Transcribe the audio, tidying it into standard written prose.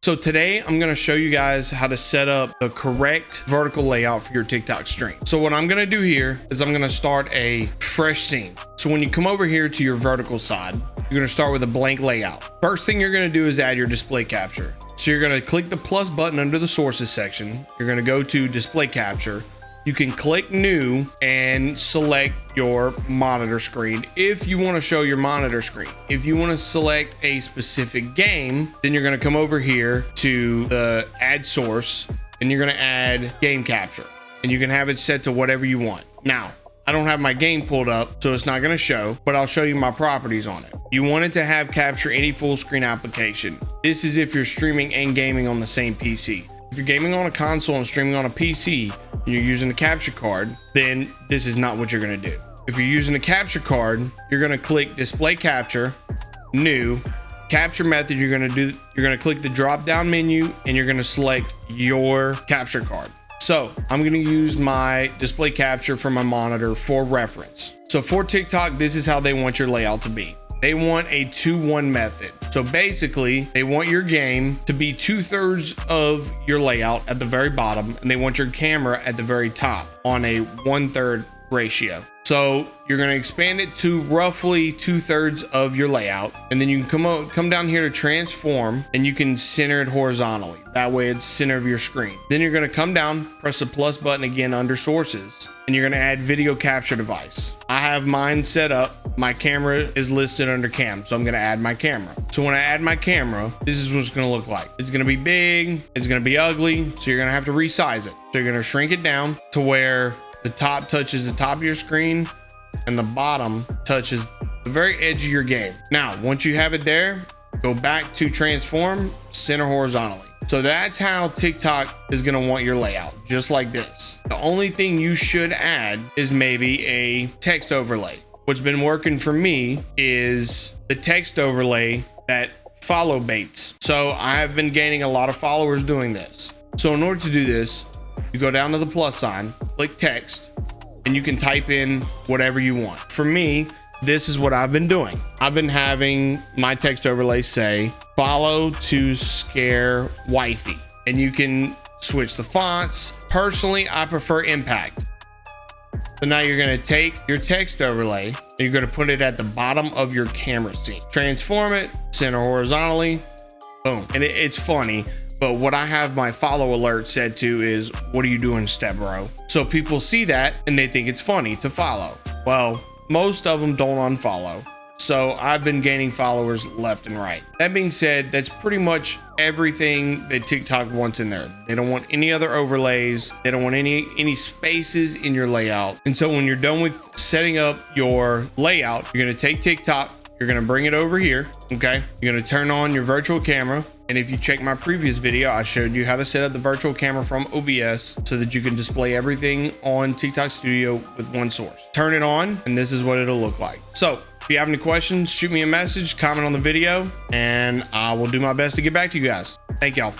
So today I'm going to show you guys how to set up the correct vertical layout for your TikTok stream. So what I'm going to do here is I'm going to start a fresh scene. So when you come over here to your vertical side, you're going to start with a blank layout. First thing you're going to do is add your display capture. So you're going to click the plus button under the sources section. You're going to go to display capture. You can click new and select your monitor screen if you want to show your monitor screen. If you want to select a specific game, then you're going to come over here to the add source and you're going to add game capture, and you can have it set to whatever you want. Now, I don't have my game pulled up, so it's not going to show, but I'll show you my properties on it. You want it to have capture any full screen application. This is if you're streaming and gaming on the same PC. If you're gaming on a console and streaming on a PC, and you're using a capture card, then this is not what you're going to do. If you're using a capture card, you're going to click display capture, new capture method. You're going to click the drop down menu and you're going to select your capture card. So I'm going to use my display capture for my monitor for reference. So for TikTok, this is how they want your layout to be. They want a 2-1 method. So basically, they want your game to be 2/3 of your layout at the very bottom, and they want your camera at the very top on a 1/3 ratio. So you're going to expand it to roughly 2/3 of your layout, and then you can come down here to transform, and you can center it horizontally. That way it's center of your screen. Then you're going to come down, press the plus button again under sources, and you're going to add video capture device. I have mine set up. My camera is listed under cam, so I'm going to add my camera. So when I add my camera, this is what it's going to look like. It's going to be big, it's going to be ugly, so you're going to have to resize it. So you're going to shrink it down to where the top touches the top of your screen and the bottom touches the very edge of your game. Now, once you have it there, go back to transform, center horizontally. So that's how TikTok is going to want your layout, just like this. The only thing you should add is maybe a text overlay. What's been working for me is the text overlay that follow baits. So I have been gaining a lot of followers doing this. So in order to do this, you go down to the plus sign, click text, and you can type in whatever you want. For me, this is what I've been doing. I've been having my text overlay say, follow to scare wifey. And you can switch the fonts. Personally, I prefer impact. So now you're going to take your text overlay and you're going to put it at the bottom of your camera scene. Transform it, center horizontally, boom. And it's funny, but what I have my follow alert set to is, what are you doing, step bro? So people see that and they think it's funny to follow. Well, most of them don't unfollow. So I've been gaining followers left and right. That being said, that's pretty much everything that TikTok wants in there. They don't want any other overlays. They don't want any spaces in your layout. And so when you're done with setting up your layout, you're going to take TikTok, you're going to bring it over here. Okay. You're going to turn on your virtual camera. And if you check my previous video, I showed you how to set up the virtual camera from OBS so that you can display everything on TikTok Studio with one source. Turn it on and this is what it'll look like. So if you have any questions, shoot me a message, comment on the video, and I will do my best to get back to you guys. Thank y'all.